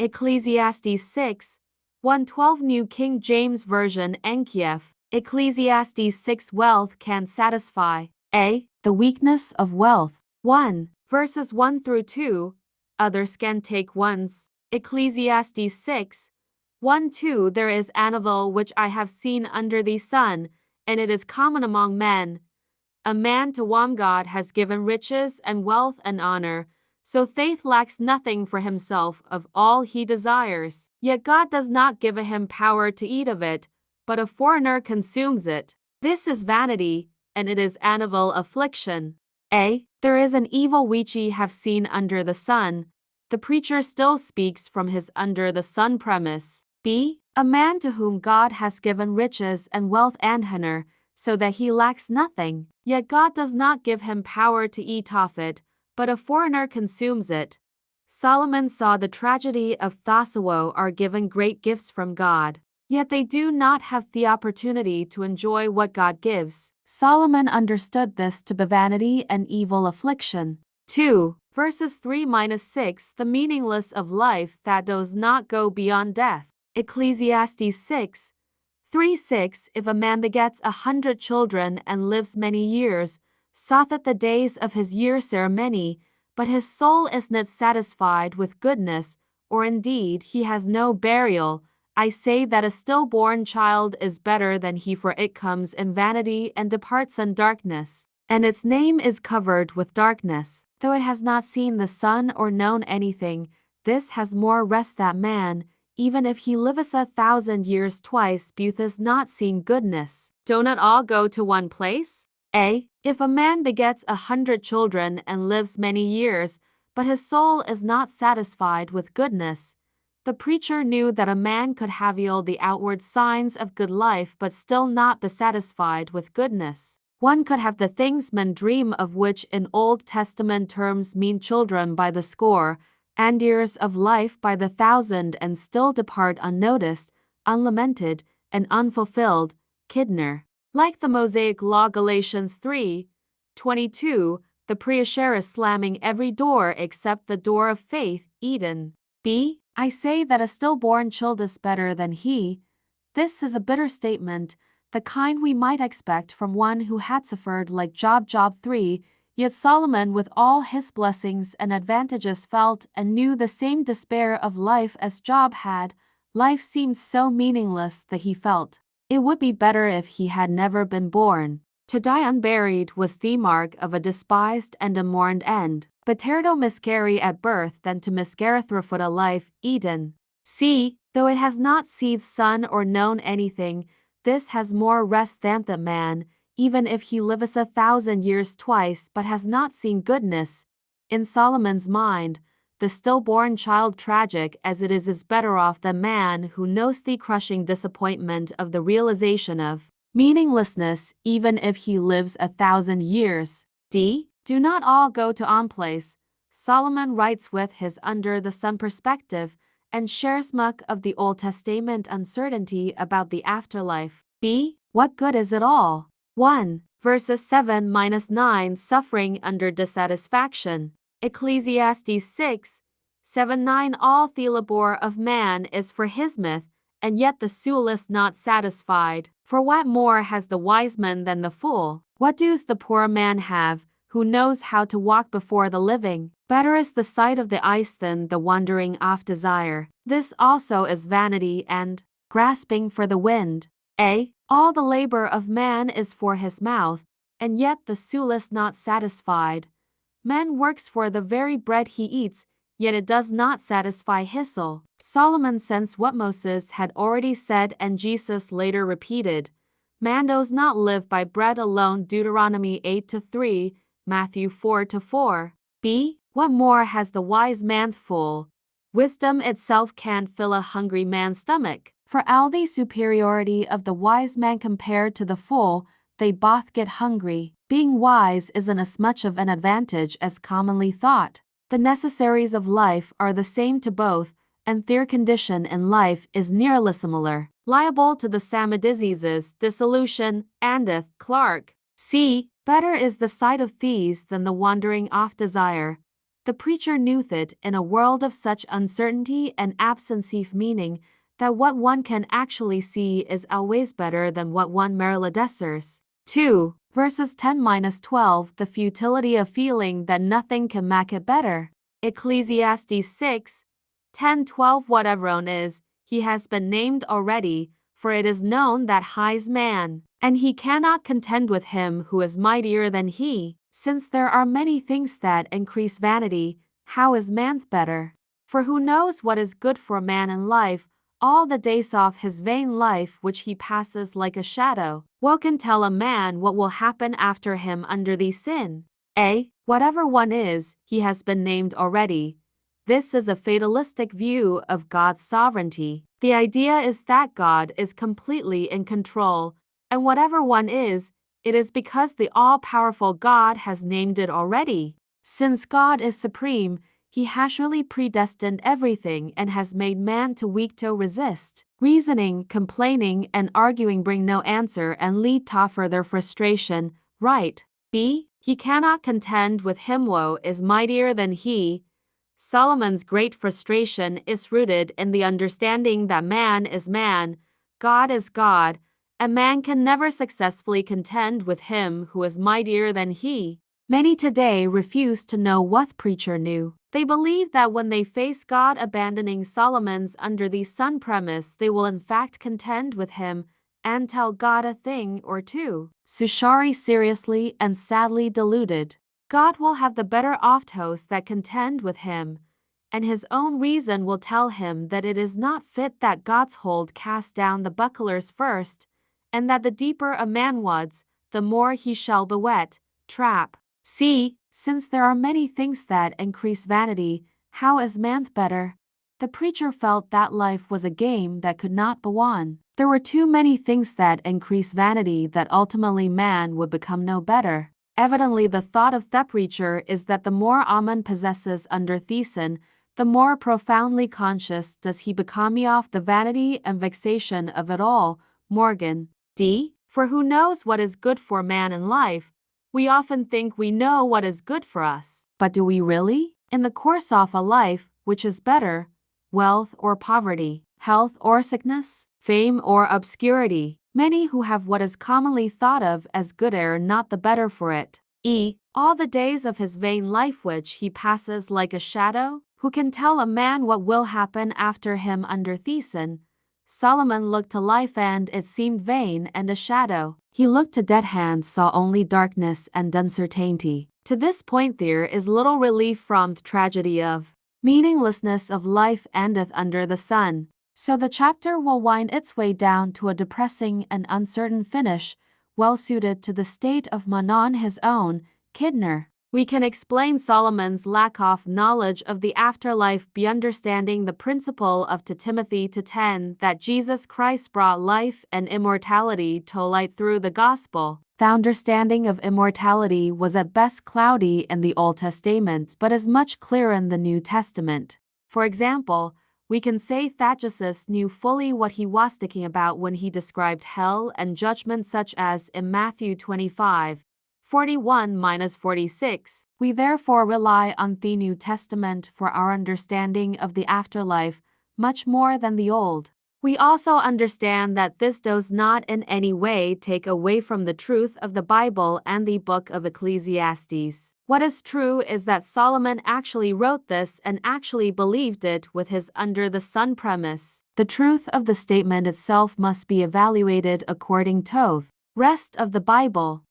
Ecclesiastes 6, 112 New King James Version NKF. Ecclesiastes 6 Wealth can satisfy. A. The weakness of wealth. 1. Verses 1 through 2. Others can take ones. Ecclesiastes 6, 1-2 There is an evil which I have seen under the sun, and it is common among men. A man to whom God has given riches and wealth and honor, so faith lacks nothing for himself of all he desires. Yet God does not give him power to eat of it, but a foreigner consumes it. This is vanity, and it is an evil affliction. A. There is an evil which ye have seen under the sun. The preacher still speaks from his under the sun premise. B. A man to whom God has given riches and wealth and honor, so that he lacks nothing. Yet God does not give him power to eat of it, but a foreigner consumes it. Solomon saw the tragedy of those who are given great gifts from God, yet they do not have the opportunity to enjoy what God gives. Solomon understood this to be vanity and evil affliction. 2. Verses 3-6 The meaningless of life that does not go beyond death. Ecclesiastes 6, 3-6 If a man begets 100 children and lives many years, so that the days of his years are many, but his soul is not satisfied with goodness, or indeed he has no burial, I say that a stillborn child is better than he, for it comes in vanity and departs in darkness, and its name is covered with darkness. Though it has not seen the sun or known anything, this has more rest than man, even if he liveth 1,000 years twice, both has not seen goodness. Do not all go to one place? A. If a man begets 100 children and lives many years, but his soul is not satisfied with goodness. The preacher knew that a man could have all the outward signs of good life but still not be satisfied with goodness. One could have the things men dream of, which in Old Testament terms mean children by the score, and years of life by the 1,000, and still depart unnoticed, unlamented, and unfulfilled. Kidner. Like the Mosaic Law, Galatians 3:22, the preacher is slamming every door except the door of faith, Eden. B. I say that a stillborn child is better than he. This is a bitter statement, the kind we might expect from one who had suffered like Job 3, yet Solomon with all his blessings and advantages felt and knew the same despair of life as Job had. Life seemed so meaningless that he felt it would be better if he had never been born. To die unburied was the mark of a despised and a mourned end. Better to miscarry at birth than to miscarry through a life, Eden. C. Though it has not seen sun or known anything, this has more rest than the man, even if he lives 1,000 years twice but has not seen goodness. In Solomon's mind, the stillborn child, tragic as it is better off than man who knows the crushing disappointment of the realization of meaninglessness, even if he lives 1,000 years. D. Do not all go to one place. Solomon writes with his under the sun perspective and shares much of the Old Testament uncertainty about the afterlife. B. What good is it all? 1. Verses 7-9 Suffering under dissatisfaction. Ecclesiastes 6, 7-9 All the labor of man is for his myth, and yet the soul is not satisfied. For what more has the wise man than the fool? What does the poor man have, who knows how to walk before the living? Better is the sight of the eyes than the wandering of desire. This also is vanity and grasping for the wind. A. All the labor of man is for his mouth, and yet the soul is not satisfied. Man works for the very bread he eats, yet it does not satisfy his soul. Solomon sensed what Moses had already said and Jesus later repeated. Man does not live by bread alone, Deuteronomy 8-3, Matthew 4-4. B. What more has the wise man full? Wisdom itself can't fill a hungry man's stomach. For all the superiority of the wise man compared to the fool, they both get hungry. Being wise isn't as much of an advantage as commonly thought. The necessaries of life are the same to both, and their condition in life is nearly similar. Liable to the same diseases, dissolution, and Clark. C. Better is the sight of these than the wandering of desire. The preacher kneweth it in a world of such uncertainty and absence of meaning that what one can actually see is always better than what one merely discerns. 2. Verses 10-12 The futility of feeling that nothing can make it better. Ecclesiastes 6:10-12 Whatever one is, he has been named already, for it is known that he is man, and he cannot contend with him who is mightier than he. Since there are many things that increase vanity, how is man better? For who knows what is good for man in life, all the days of his vain life which he passes like a shadow? What can tell a man what will happen after him under the sin? A. Whatever one is, he has been named already. This is a fatalistic view of God's sovereignty. The idea is that God is completely in control, and whatever one is, it is because the all-powerful God has named it already. Since God is supreme, he has surely predestined everything and has made man too weak to resist. Reasoning, complaining, and arguing bring no answer and lead to further frustration. Right. B. He cannot contend with him who is mightier than he. Solomon's great frustration is rooted in the understanding that man is man, God is God, and man can never successfully contend with him who is mightier than he. Many today refuse to know what preacher knew. They believe that when they face God abandoning Solomon's under the sun premise, they will in fact contend with him and tell God a thing or two. Sushari seriously and sadly deluded. God will have the better of those that contend with him, and his own reason will tell him that it is not fit that God's hold cast down the bucklers first, and that the deeper a man wades, the more he shall bewet, trap. C. Since there are many things that increase vanity, how is man better? The preacher felt that life was a game that could not be won. There were too many things that increase vanity that ultimately man would become no better. Evidently the thought of the preacher is that the more Ammon possesses under Thesan, the more profoundly conscious does he become of the vanity and vexation of it all. Morgan. D. For who knows what is good for man in life? We often think we know what is good for us, but do we really? In the course of a life, which is better, wealth or poverty, health or sickness, fame or obscurity? Many who have what is commonly thought of as good are not the better for it. E. All the days of his vain life which he passes like a shadow? Who can tell a man what will happen after him under Thesan? Solomon looked to life and it seemed vain and a shadow. He looked to dead hands, saw only darkness and uncertainty. To this point there is little relief from the tragedy of meaninglessness of life endeth under the sun. So the chapter will wind its way down to a depressing and uncertain finish, well suited to the state of Manon his own, Kidner. We can explain Solomon's lack of knowledge of the afterlife by understanding the principle of 2 Timothy 2:10 that Jesus Christ brought life and immortality to light through the gospel. The understanding of immortality was at best cloudy in the Old Testament but is much clearer in the New Testament. For example, we can say that Jesus knew fully what he was thinking about when he described hell and judgment, such as in Matthew 25:41-46. We therefore rely on the New Testament for our understanding of the afterlife much more than the Old. We also understand that this does not in any way take away from the truth of the Bible and the book of Ecclesiastes. What is true is that Solomon actually wrote this and actually believed it with his under the sun premise. The truth of the statement itself must be evaluated according to the rest of the Bible.